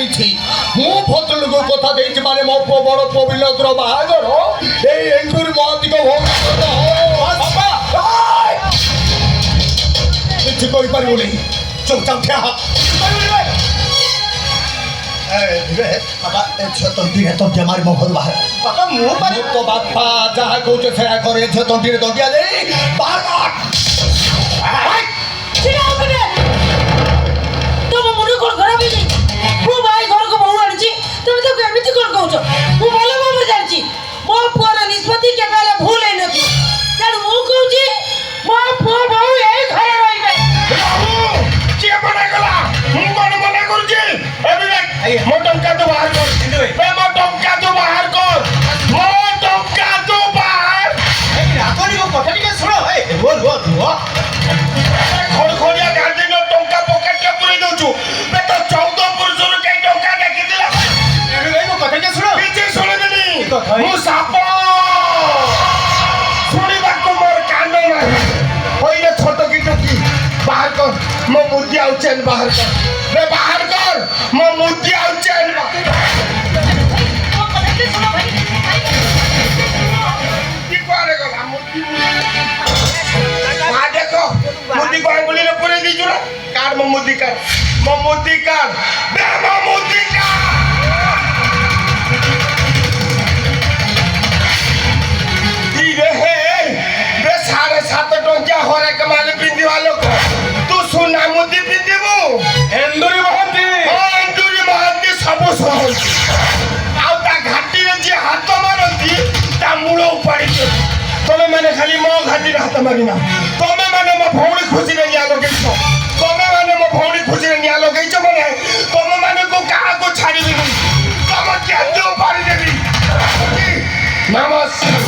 ସାରିଛି। ମୁଁ ଭଦ୍ରଲୋକ କଥା ଦେଇଛି ମାନେ ମୋ ପୁଅ ବଡ଼ ପୁଅ ବିଲତର ବାହାଘର ଏଇ ଏଣ୍ଡୁରି ମହାନ୍ତିଙ୍କ କିଛି କହିପାରିବୁନି। ଚୁପଚାପ ଠିଆ ହ। ବାପା ଝିଅ ତଣ୍ଟିରେ ତଣ୍ଟିଆ ମାରି ମୋ ଘରୁ ବାହାର। ବାପା ମୁଁ ତ ବାପା ଯାହା କହୁଛ ସେୟା କରେ। ଝିଅ ତଣ୍ଟିରେ ତଣ୍ଟିଆ ଦେଇ ବାହାର ତମ ମୁଣ୍ଡ କଣ ଖରାପ ହେଇଯାଇଛି? ମୋ ଭାଇ ଘରକୁ ବୋହୁ ଆଣିଛି, ତମେ ତାକୁ ଏମିତି କଣ କହୁଛ? ମୁଁ ଭଲ ଭାବରେ ଜାଣିଛି ମୋ ପୁଅର ନିଷ୍ପତ୍ତି କେବେ ହେଲେ ଭୁଲ ହେଇନଥିବ। ତେଣୁ ମୁଁ କହୁଛି ମୋ ପୁଅ ବୋହୁ ଏଇ ଘରେ ରହିବେ। କିଏ ମନା କଲା? ମୁଁ କଣ ମନା କରୁଛି? ମୋ ଟଙ୍କା ତୁ ବାହାର କର। ମୋ ଟଙ୍କା ତୁ ବାହାର କର। ମୋ ଟଙ୍କା ତୁ ବାହାର। ମୋ କଥା ଟିକେ ଶୁଣ। ଖଡଖଡିଆ ଗାନ୍ଧୀର ଟଙ୍କା ପକେଟରେ ପୁରେଇ ଦଉଛୁ। ତ 14 ପୁରୁଷରୁ କେହି ଟଙ୍କା ଡାକିଥିଲା? ମୋ କଥା ଟିକେ ଶୁଣ। କିଛି ଶୁଣିବିନି। ମୁଁ ସାପ। ଶୁଣିବାକୁ ମୋର କାନ ନାହିଁ। ହଇଲେ ଛୋଟ କି ଟୁକି ବାହାର କର। ମୋ ମୁଦି ଆଉ ଚେନ୍ ବାହାର କର। ବାହାର କର ମୋ ମୁଦି ଆଉ ଚେନ୍। କୁଆଡେ ଗଲା ମୁଦି? ଦେଖ ମୁଦି ଆଙ୍ଗୁଳିରେ ପୁରେଇ ଦେଇଛୁ ନା? କାଢ ମୋ ମୁଦି କାଢ। ମୋ ମୁଦି କାଢ। ମୋ ମୁଦି କାଢ। 7.5 ଟଙ୍କିଆ ହରେକ ମାଲ ପିନ୍ଧିବା ଲୋକ ତୁ ସୁନା ମୁଦି ପିନ୍ଧିବୁ? ଏଣ୍ଡୁରି ମହାନ୍ତି। ଏଣ୍ଡୁରି ମହାନ୍ତି ସବୁ ସହନ୍ତି। ଆଉ ତା ଘାଟିରେ ଯିଏ ହାତ ମାରନ୍ତି ତା ମୂଳ ଉପାଡ଼ି ଦିଅନ୍ତି। ତମେ ମାନେ ଖାଲି ମୋ ଘାଟିରେ ହାତ ମାରିନା। ତମେ ମାନେ ମୋ ଭଉଣୀ ଖୁସିରେ ନିଆଁ ଲଗେଇଛ। ତମେ ମାନେ ମୋ ଭଉଣୀ ଖୁସିରେ ନିଆଁ ଲଗେଇଛ ମାନେ ତମ ମାନଙ୍କୁ କାହାକୁ ଛାଡ଼ିବିନି। ତମ କେନ୍ଦୁ ଉପାଡ଼ିଦେବି। ନମସ୍କାର।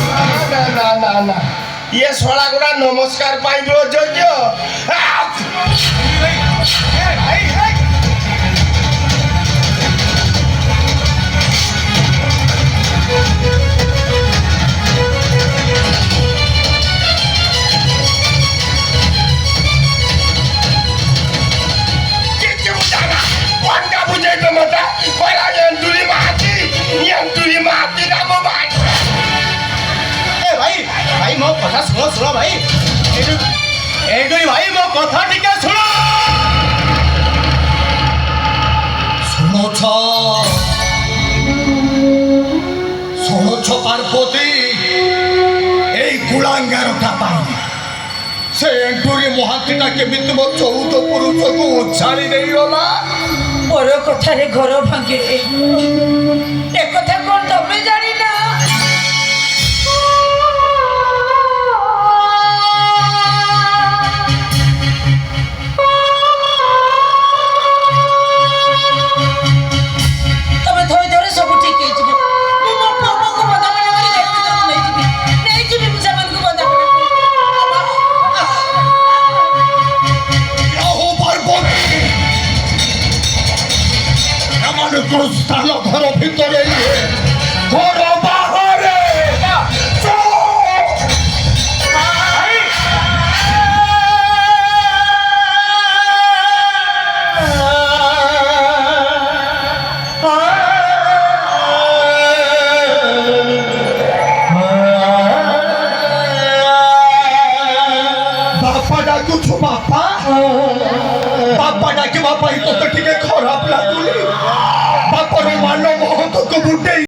ନା ये सोला गुड़ा नमस्कार पाई जो भाई मो कथा सुनो सुनो भाई एडुरी भाई मो कथा टिके सुनो सुनो छो पार्वती ए कुलांगार का पाई से एडुरी महांतीटा केमिति मो 14 पुरुष को उछाली देई गला। मोर कथा रे घर भांगे ए कथा कोन तमे जानि ना? স্থান ঘর ভিতরে ঘর বাহারে বাপা ডাকুଛୁ বাপা বাপা ডাকি বাপা তো ଟିକେ ଖରାପ ଲାଗୁନି। ବାପର ମାନ ମହତକୁ ବୁଟେଇ